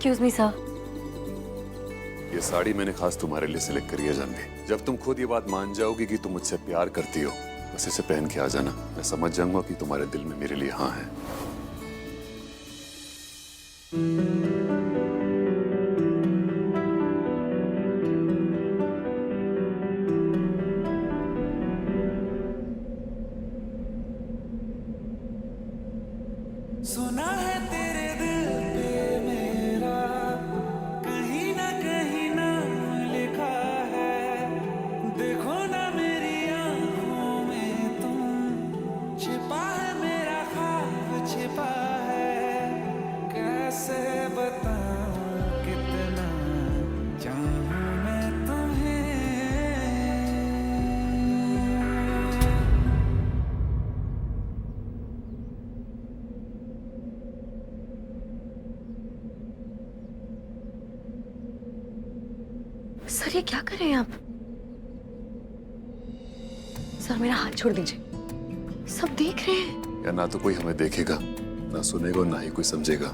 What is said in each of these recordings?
Excuse me sir. ये साड़ी मैंने खास तुम्हारे लिए सिलेक्ट करी है जानवी। जब तुम खुद ये बात मान जाओगी कि तुम मुझसे प्यार करती हो, बस इसे पहन के आ जाना। मैं समझ जाऊंगा कि तुम्हारे दिल में मेरे लिए हाँ है। सुना है तेरे दिल पे मेरा कहीं ना लिखा है। देखो ना मेरी आंखों में तुम, छिपा है मेरा ख्वाब छिपा है। कैसे बताऊं कितना चाहूं मैं तुम्हें। सर ये क्या कर रहे हैं आप? सर मेरा हाथ छोड़ दीजिए, सब देख रहे हैं। या ना तो कोई हमें देखेगा, ना सुनेगा और ना ही कोई समझेगा।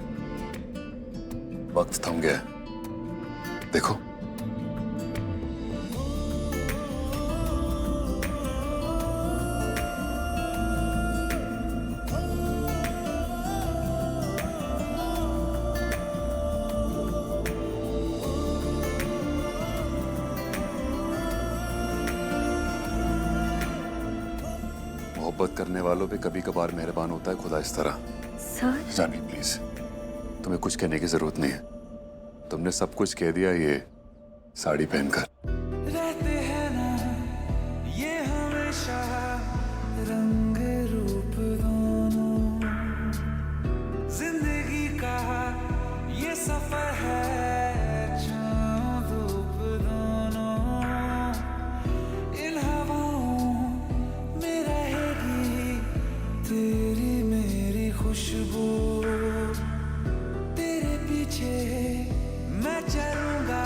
वक्त थम गया है। देखो मोहब्बत करने वालों पे कभी कभार मेहरबान होता है खुदा इस तरह। सर जानवी प्लीज, तुम्हें कुछ कहने की जरूरत नहीं है। तुमने सब कुछ कह दिया ये साड़ी पहनकर। रहते हैं ना ये हमेशा रंग रूप दोनों, जिंदगी का ये सफर है छाँव धूप दोनों। इन हवाओं में रहेगी तेरी मेरी खुशबू। तेरे पीछे मैं चलूंगा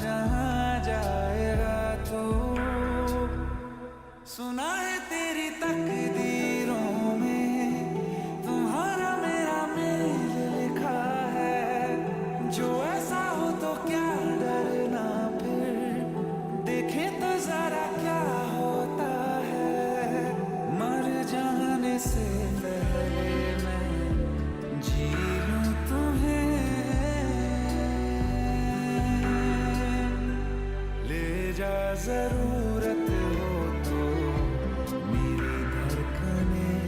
जहां जाएगा तू। सुना है तेरी तकदीरों में तुम्हारा मेरा मेल लिखा है। जो ऐसा हो तो क्या डरना फिर, देखे तो जरा क्या होता है। मर जाने से पहले मैं जी लूं तुम्हें। ले जा जरूरत हो तो मेरी धड़कनें,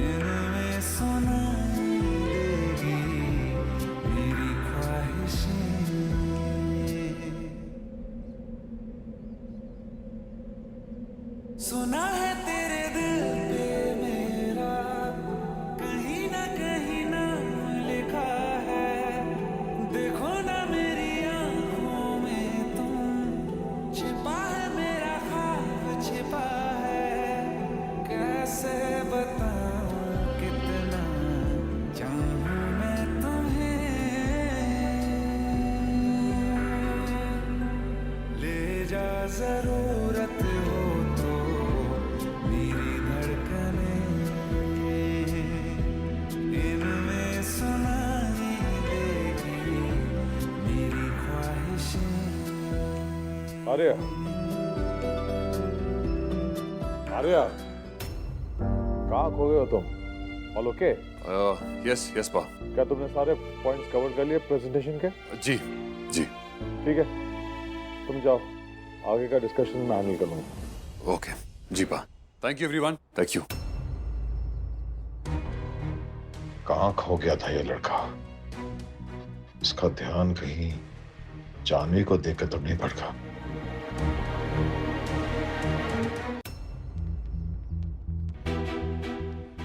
इनमें सुनाई देगी मेरी ख्वाहिशें। सुना है तेरे दिल पे मेरा कहीं ना लिखा है। देखो ना मेरी आंखों में तुम, छिपा है मेरा ख्वाब छिपा है। कैसे बताऊं कितना चाहूं मैं तुम्हें। ले जा जरूरत हो तो मेरी धड़कनें, इनमें सुनाई देगी मेरी ख्वाहिशें। आर्या, आर्या, कहाँ खो गए हो तुम? All okay? यस यस पा। क्या तुमने सारे पॉइंट्स कवर कर लिए प्रेजेंटेशन के? जी जी ठीक है, तुम जाओ, आगे का डिस्कशन मैं हैंडल करूंगा। ओके जी पा। Thank you everyone, thank you. कहाँ खो गया था ये लड़का? इसका ध्यान कहीं जानवी को देखकर तो नहीं भटका?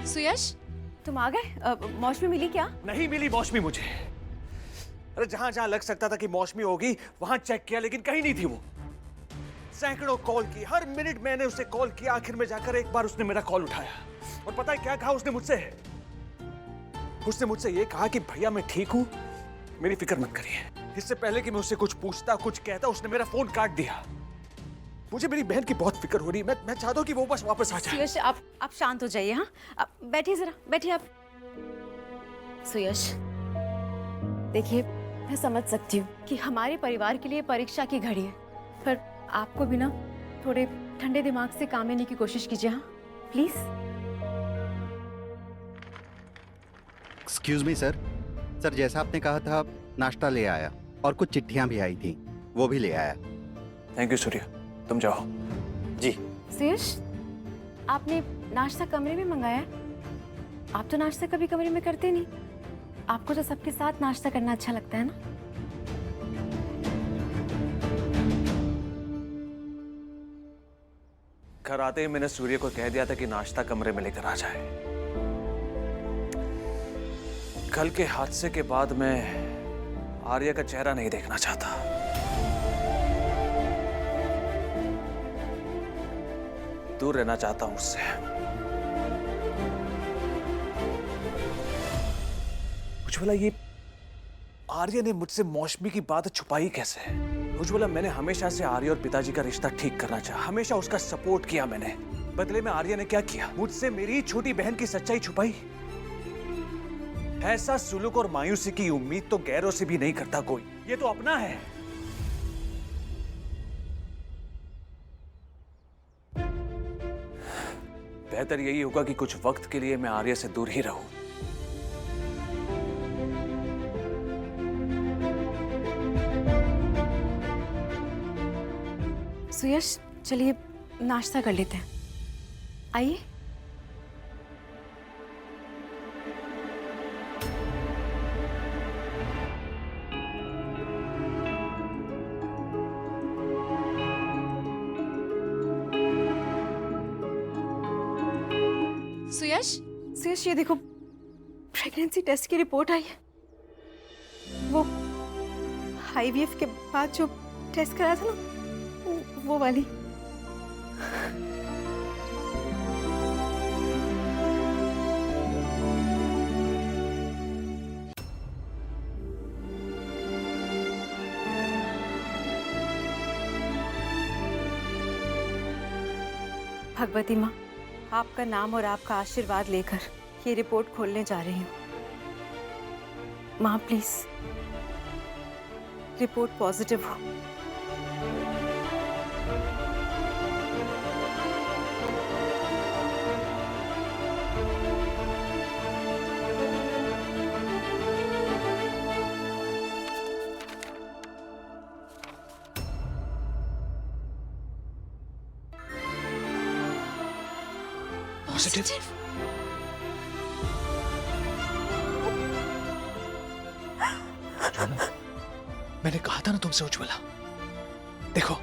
सुयश तुम आ गए? मौसमी मिली क्या? नहीं मिली मौसमी मुझे। अरे जहां जहां लग सकता था कि मौसमी होगी वहां चेक किया, लेकिन कहीं नहीं थी वो। सैकड़ों कॉल की, हर मिनट मैंने उसे कॉल किया। आखिर में जाकर एक बार उसने मेरा कॉल उठाया और पता है क्या कहा उसने मुझसे? उसने मुझसे ये कहा कि भैया मैं ठीक हूं, मेरी फिक्र मत करिए। इससे पहले कि मैं उससे कुछ पूछता कुछ कहता उसने मेरा फोन काट दिया। मुझे मेरी बहन की बहुत फिक्र हो रही है। मैं चाहता हूँ कि वो बस वापस आ जाए। सुयश आप शांत हो जाइए। हाँ बैठिए, जरा बैठिए आप। सुयश, देखिए मैं समझ सकती हूँ कि हमारे परिवार के लिए परीक्षा की घड़ी है, पर आपको भी ना थोड़े ठंडे दिमाग से काम लेने की कोशिश कीजिए, हाँ please. Excuse me sir. Sir जैसा आपने कहा था नाश्ता ले आया और कुछ चिट्ठियां भी आई थी, वो भी ले आया। थैंक यू सूर्य, तुम जाओ। जी। सुयश, आपने नाश्ता कमरे में मंगाया है? आप तो नाश्ता कभी कमरे में करते नहीं, आपको तो सबके साथ नाश्ता करना अच्छा लगता है ना? घर आते ही मैंने सूर्य को कह दिया था कि नाश्ता कमरे में लेकर आ जाए। कल के हादसे के बाद मैं आर्या का चेहरा नहीं देखना चाहता। दूर रहना चाहता हूं उससे। उज्ज्वला, ये आर्या ने मुझसे मौसमी की बात छुपाई कैसे? उज्ज्वला, मैंने हमेशा से आर्या और पिताजी का रिश्ता ठीक करना चाहा, हमेशा उसका सपोर्ट किया मैंने। बदले में आर्या ने क्या किया? मुझसे मेरी छोटी बहन की सच्चाई छुपाई। ऐसा सुलूक और मायूसी की उम्मीद तो गैरों से भी नहीं करता कोई, ये तो अपना है। बेहतर यही होगा कि कुछ वक्त के लिए मैं आर्या से दूर ही रहूं। सुयश, चलिए नाश्ता कर लेते हैं, आइए। सुयश, ये देखो प्रेगनेंसी टेस्ट की रिपोर्ट आई है। वो आईवीएफ के बाद जो टेस्ट कराया था ना, वो वाली। भगवती माँ, आपका नाम और आपका आशीर्वाद लेकर ये रिपोर्ट खोलने जा रही हूँ। माँ प्लीज, रिपोर्ट पॉजिटिव हो। पॉजिटिव? मैंने कहा था ना तुमसे उज्ज्वला, देखो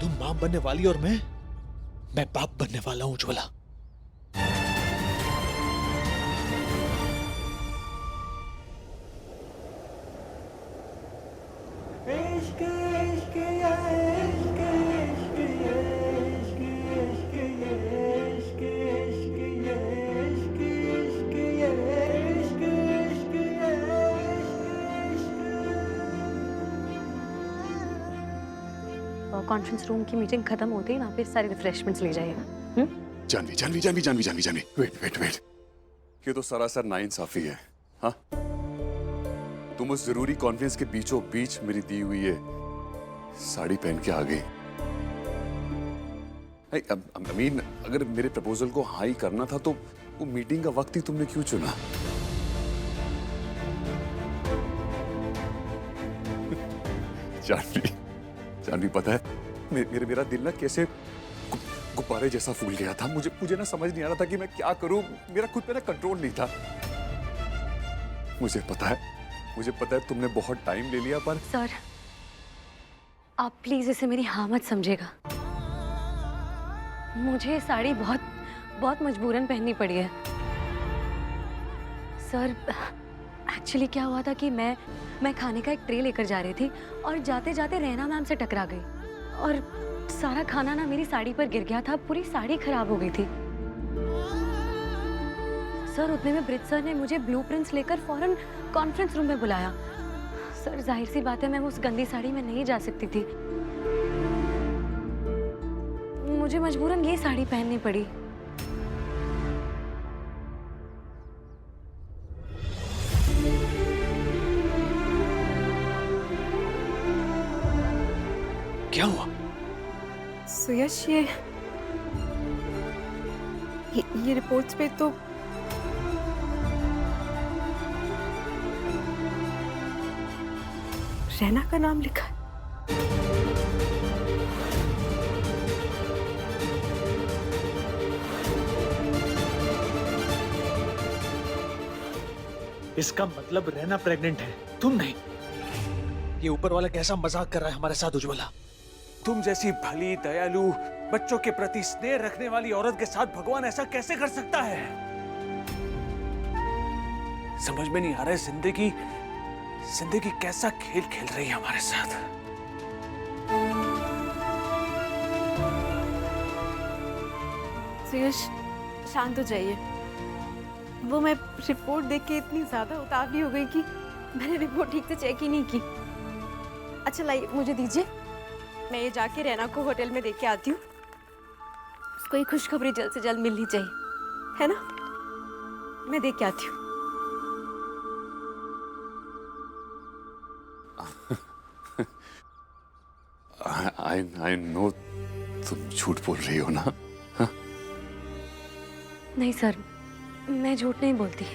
तुम मां बनने वाली और मैं बाप बनने वाला हूं उज्ज्वला। कॉन्फ्रेंस रूम की मीटिंग खत्म होते ही वहाँ पे सारे रिफ्रेशमेंट्स ले जाइएगा। Jahnavi Jahnavi Jahnavi Jahnavi Jahnavi Jahnavi, wait wait wait, ये तो सरासर नाइंसाफी है। हाँ, तुम उस जरूरी कॉन्फ्रेंस के बीचों बीच मेरी दी हुई है साड़ी पहन के आ गई। अमीन, अगर मेरे प्रपोजल को हाँ ही करना था तो वो मीटिंग का वक्त ही तुमने क्यों चुना? जानवी जानवी, पता है मेरा दिल ना कैसे गुब्बारे जैसा फूल गया था। मुझे ना समझ नहीं आ रहा था कि मैं क्या करूं। मेरा खुद पे ना कंट्रोल नहीं था। मुझे पता है तुमने बहुत टाइम ले लिया, पर सर आप प्लीज इसे मेरी हाँ मत समझिएगा। मुझे ये साड़ी बहुत मजबूरन पहननी पड़ी है। सर एक्चुअली क्या हुआ था कि मैं खाने का एक ट्रे लेकर जा रही थी और जाते जाते रैना मैम से टकरा गई और सारा खाना ना मेरी साड़ी पर गिर गया था। पूरी साड़ी खराब हो गई थी। सर उतने में ब्रिज सर ने मुझे ब्लूप्रिंट्स लेकर फौरन कॉन्फ्रेंस रूम में बुलाया। सर जाहिर सी बात है मैं उस गंदी साड़ी में नहीं जा सकती थी, मुझे मजबूरन ये साड़ी पहननी पड़ी। क्या हुआ? सुयश ये रिपोर्ट्स पे तो रैना का नाम लिखा है। इसका मतलब रैना प्रेग्नेंट है, तुम नहीं। ये ऊपर वाला कैसा मजाक कर रहा है हमारे साथ उज्ज्वला? तुम जैसी भली, दयालु, बच्चों के प्रति स्नेह रखने वाली औरत के साथ भगवान ऐसा कैसे कर सकता है? समझ में नहीं आ रहा है, जिंदगी कैसा खेल खेल रही है हमारे साथ। सुयश, शांत हो जाइए। वो मैं रिपोर्ट देख के इतनी ज्यादा उतावली हो गई कि मैंने रिपोर्ट ठीक से चेक ही नहीं की। अच्छा लाइए, मुझे दीजिए, मैं ये जाके रैना को होटल में देख के आती हूँ। उसको ये खुशखबरी जल्द से जल्द मिलनी चाहिए, है ना? मैं देख के आती हूँ। I know तुम झूठ बोल रही हो ना? हाँ? नहीं सर, मैं झूठ नहीं बोलती।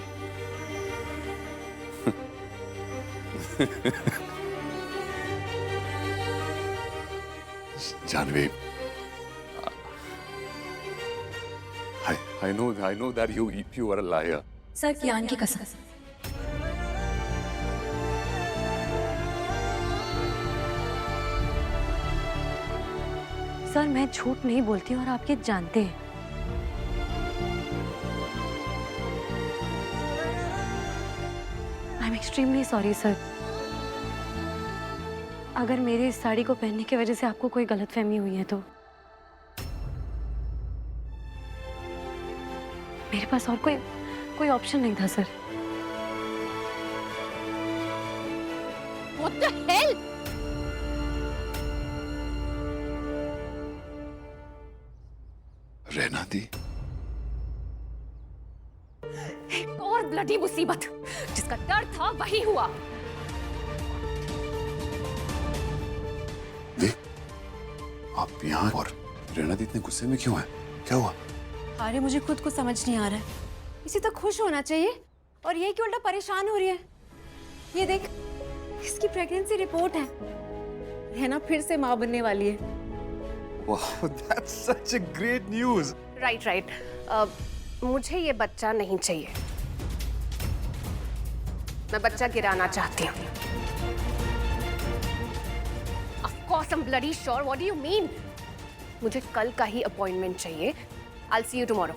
Janvi, I know that you are a liar. Sir, Kiyan की कसम। सर, मैं झूठ नहीं बोलती और आप ये जानते हैं। I am extremely sorry sir. अगर मेरे इस साड़ी को पहनने की वजह से आपको कोई गलतफहमी हुई है तो मेरे पास और कोई ऑप्शन नहीं था सर। What the hell? रहना दी, एक और ब्लडी मुसीबत। जिसका डर था वही हुआ। देख, आप यहाँ और रहना दी इतने गुस्से में क्यों है? क्या हुआ? अरे मुझे खुद को समझ नहीं आ रहा है। इसे तो खुश होना चाहिए और ये क्यों उल्टा परेशान हो रही है। ये देख, इसकी प्रेगनेंसी रिपोर्ट है। रहना फिर से माँ बनने वाली है। Wow, that's such a great news. Right. मुझे ये बच्चा नहीं चाहिए। मैं बच्चा गिराना चाहती हूँ। Of course I'm bloody sure. What do you mean? मुझे कल का ही अपॉइंटमेंट चाहिए। I'll see you tomorrow.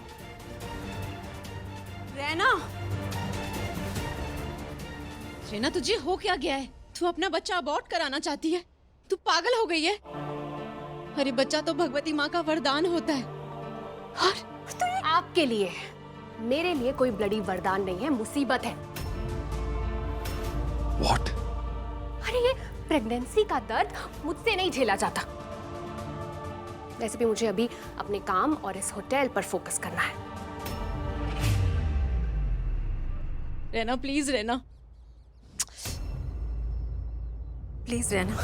Raina, तुझे हो क्या गया है? तू अपना बच्चा अबॉर्ट कराना चाहती है? तू पागल हो गई है? अरे बच्चा तो भगवती माँ का वरदान होता है। और तो आपके लिए, मेरे लिए कोई ब्लडी वरदान नहीं है, मुसीबत है। What? अरे ये प्रेगनेंसी का दर्द मुझसे नहीं झेला जाता। वैसे भी मुझे अभी अपने काम और इस होटल पर फोकस करना है। रहना, प्लीज रहना, प्लीज रहना,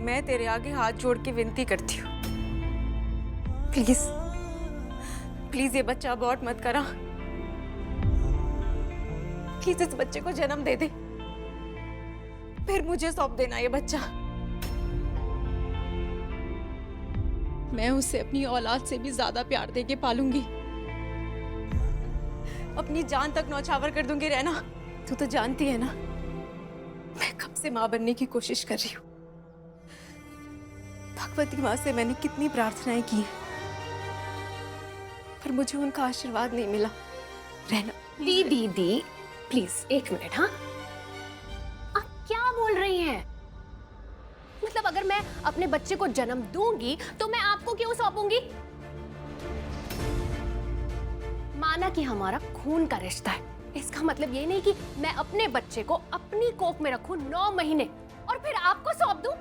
मैं तेरे आगे हाथ जोड़ के विनती करती हूँ। प्लीज प्लीज ये बच्चा अबॉर्ट मत करा। प्लीज इस बच्चे को जन्म दे दे, फिर मुझे सौंप देना ये बच्चा। मैं उसे अपनी औलाद से भी ज्यादा प्यार देके पालूंगी। अपनी जान तक नौछावर कर दूंगी। रहना, तू तो जानती है ना मैं कब से माँ बनने की कोशिश कर रही हूँ। भगवती माँ से मैंने कितनी प्रार्थनाएं की हैं, पर मुझे उनका आशीर्वाद नहीं मिला। रहना, दीदी प्लीज एक मिनट। हाँ, आप क्या बोल रही हैं? मतलब अगर मैं अपने बच्चे को जन्म दूंगी तो मैं आपको क्यों सौंपूंगी? माना कि हमारा खून का रिश्ता है, इसका मतलब ये नहीं कि मैं अपने बच्चे को अपनी कोख में रखूं 9 महीने और फिर आपको सौंप दूं।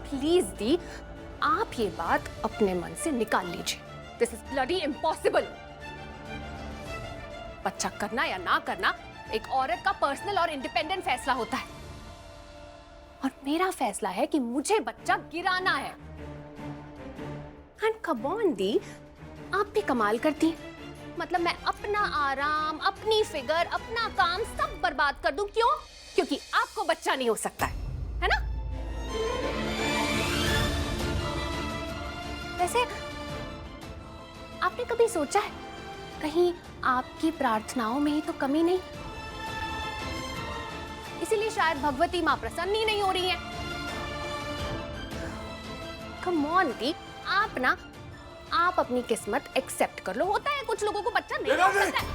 प्लीज दी, आप ये बात अपने मन से निकाल लीजिए। This is bloody impossible. बच्चा करना या ना करना एक औरत का पर्सनल और इंडिपेंडेंट फैसला होता है। और मेरा फैसला है कि मुझे बच्चा गिराना है। एंड कम ऑन दी, आप भी कमाल करती हैं। मतलब मैं अपना आराम, अपनी फिगर, अपना काम सब बर्बाद कर दूं, क्यों? क्योंकि आपको बच्चा नहीं हो सकता है ना? वैसे आपने कभी सोचा है कहीं आपकी प्रार्थनाओं में ही तो कमी नहीं, इसीलिए शायद भगवती मां प्रसन्न ही नहीं हो रही है? कम ऑन दी, आप अपनी किस्मत एक्सेप्ट कर लो। होता है कुछ लोगों को बच्चा नहीं हो सकता है।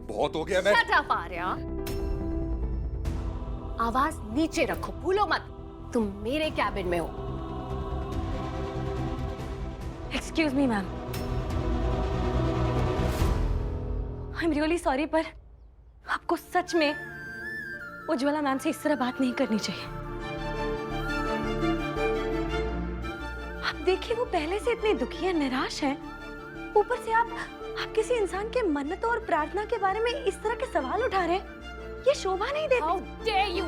बहुत हो गया। मैं Shut up, आर्या। आवाज नीचे रखो, भूलो मत तुम मेरे कैबिन में हो। Excuse me ma'am, I am really sorry, पर आपको सच में उज्ज्वला मैम से इस तरह बात नहीं करनी चाहिए। आप देखिए, वो पहले से इतनी दुखी है, निराश है, ऊपर से आप किसी इंसान के मन्नतों और प्रार्थना के बारे में इस तरह के सवाल उठा रहे हैं। ये शोभा नहीं देती। How dare you?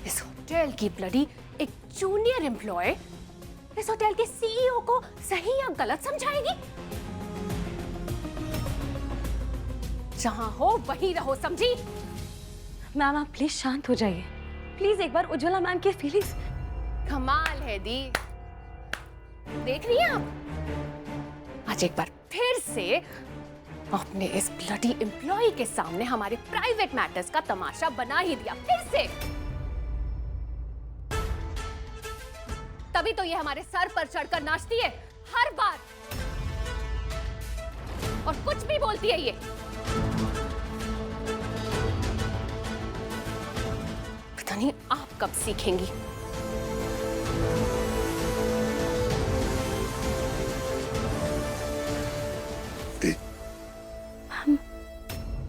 इस होटल की ब्लडी एक जूनियर एम्प्लॉय इस होटल के सीईओ को सही या गलत समझाएगी? जहां हो वहीं रहो, समझी? मैम आप प्लीज शांत हो जाइए। प्लीज एक बार उज्ज्वला मैम की फीलिंग्स। कमाल है दी, देख रही हैं आप? आज एक बार फिर से आपने इस ब्लडी एम्प्लॉय के सामने हमारे प्राइवेट मैटर्स का तमाशा बना ही दिया, फिर से। तभी तो ये हमारे सर पर चढ़कर नाचती है हर बार, और कुछ भी बोलती है ये। पता नहीं आप कब सीखेंगी।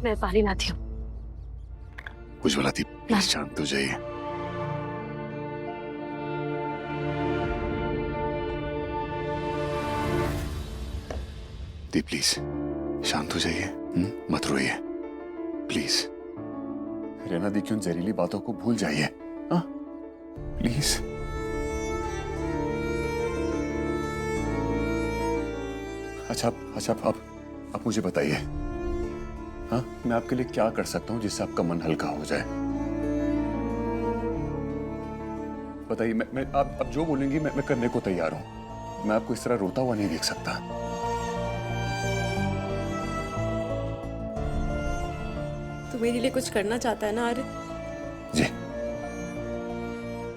मैं पानी लाती हूँ। उज्ज्वला दी, प्लीज शांत हो जाइए। दी प्लीज शांत हो जाइए, मत रोइए प्लीज। रेना दी की उन जहरीली बातों को भूल जाइए, हाँ प्लीज। अच्छा आप मुझे बताइए, हाँ मैं आपके लिए क्या कर सकता हूँ जिससे आपका मन हल्का हो जाए? बताइए। मैं आप जो बोलेंगी मैं करने को तैयार हूँ। मैं आपको इस तरह रोता हुआ नहीं देख सकता। तू मेरे लिए कुछ करना चाहता है ना आर्य? जी।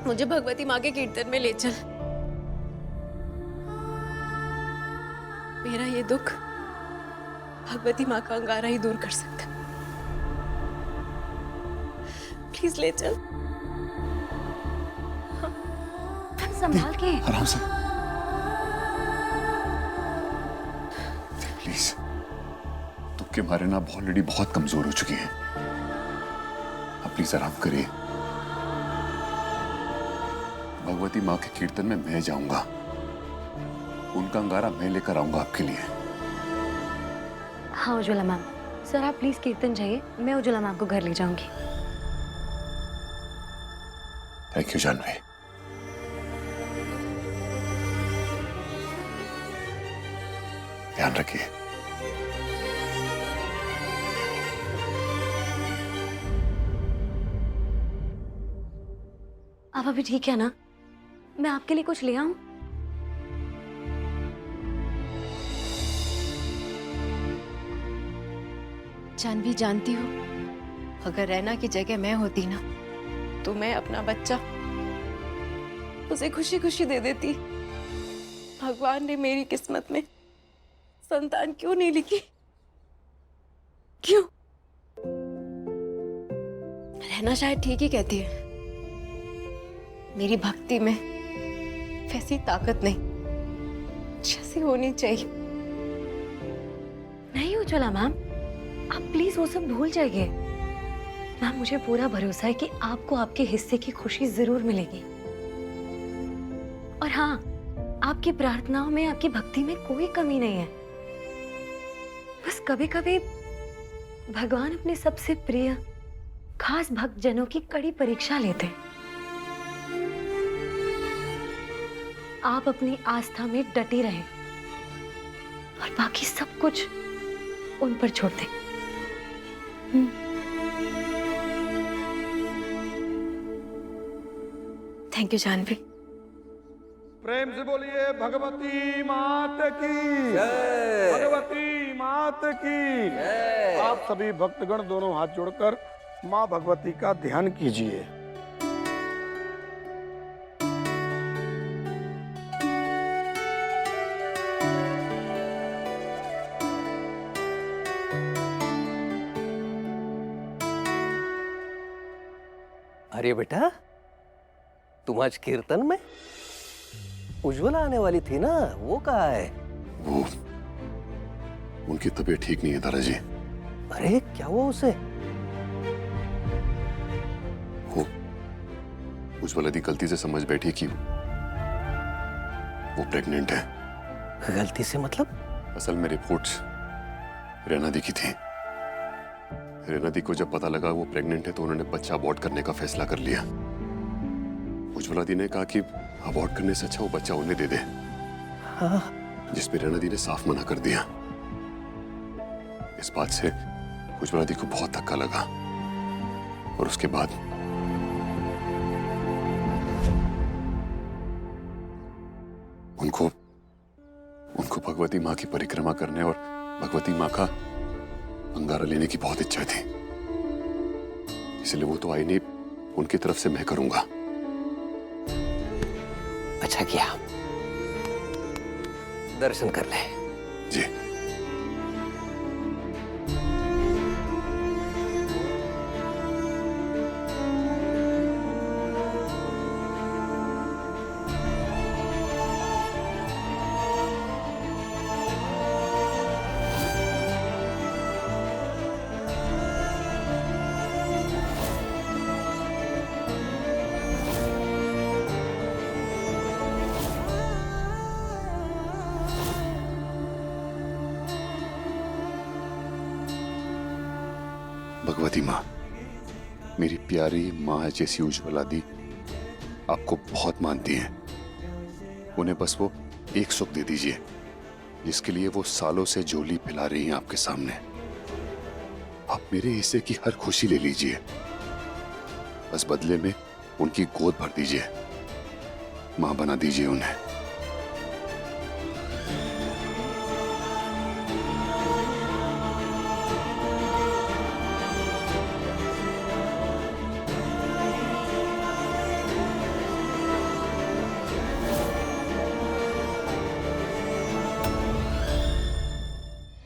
मुझे भगवती माँ के कीर्तन में ले चल। मेरा ये दुख भगवती माँ का अंगारा ही दूर कर सकता। प्लीज ले चल। संभाल के। आराम से प्लीज। दुख के मारे ना ऑलरेडी बहुत कमजोर हो चुकी है। आप प्लीज आराम करिए। भगवती माँ के कीर्तन में मैं जाऊंगा, उनका अंगारा मैं लेकर आऊंगा आपके लिए। हाँ उज्ज्वला मैम, सर आप प्लीज कीर्तन जाइए, मैं उज्ज्वला मैम को घर ले जाऊंगी। Thank you Jahnavi. ध्यान रखिए। आप अभी ठीक है ना? मैं आपके लिए कुछ ले आऊं? जानवी, जानती हो अगर रैना की जगह मैं होती ना तो मैं अपना बच्चा उसे खुशी खुशी दे देती। भगवान ने मेरी किस्मत में संतान क्यों नहीं लिखी? क्यों? रहना शायद ठीक ही कहती है। मेरी भक्ति में वैसी ताकत नहीं जैसी होनी चाहिए। नहीं उज्ज्वला मैम, आप प्लीज वो सब भूल जाइए। मैम मुझे पूरा भरोसा है कि आपको आपके हिस्से की खुशी जरूर मिलेगी। और हाँ, आपकी प्रार्थनाओं में, आपकी भक्ति में कोई कमी नहीं है। बस कभी कभी भगवान अपने सबसे प्रिय खास भक्तजनों की कड़ी परीक्षा लेते हैं। आप अपनी आस्था में डटी रहें और बाकी सब कुछ उन पर छोड़ दें। Thank you Janvi. प्रेम से बोलिए भगवती मात की, भगवती मात की। आप सभी भक्तगण दोनों हाथ जोड़कर माँ भगवती का ध्यान कीजिए। अरे बेटा, तुम आज कीर्तन में? उज्ज्वला आने वाली थी ना, वो कहाँ है? वो उनकी तबीयत ठीक नहीं है दादाजी। अरे क्या हुआ उसे? वो उज्ज्वला दी गलती से समझ बैठी कि वो प्रेग्नेंट है। गलती से मतलब? असल में रिपोर्ट्स रैना दी की थी। रैना दी को जब पता लगा वो प्रेग्नेंट है तो उन्होंने बच्चा अबॉर्ट करने का फैसला कर लिया। उज्ज्वला दी ने कहा कि अबॉर्ट करने से अच्छा वो बच्चा उन्हें दे दे। हाँ। जिस पे रैना दी ने साफ मना कर दिया। इस बात से उज्ज्वला दी को बहुत धक्का लगा और उसके बाद उनको भगवती माँ की परिक्रमा करने और भगवती माँ का अंगारा लेने की बहुत इच्छा थी। इसलिए वो तो आई नहीं, उनकी तरफ से मैं करूंगा। अच्छा किया, दर्शन कर ले। जी। भगवती माँ, मेरी प्यारी माँ जैसी उज्ज्वला दी आपको बहुत मानती हैं। उन्हें बस वो एक सुख दे दीजिए जिसके लिए वो सालों से झोली फैला रही हैं आपके सामने। आप मेरे हिस्से की हर खुशी ले लीजिए, बस बदले में उनकी गोद भर दीजिए। माँ बना दीजिए उन्हें।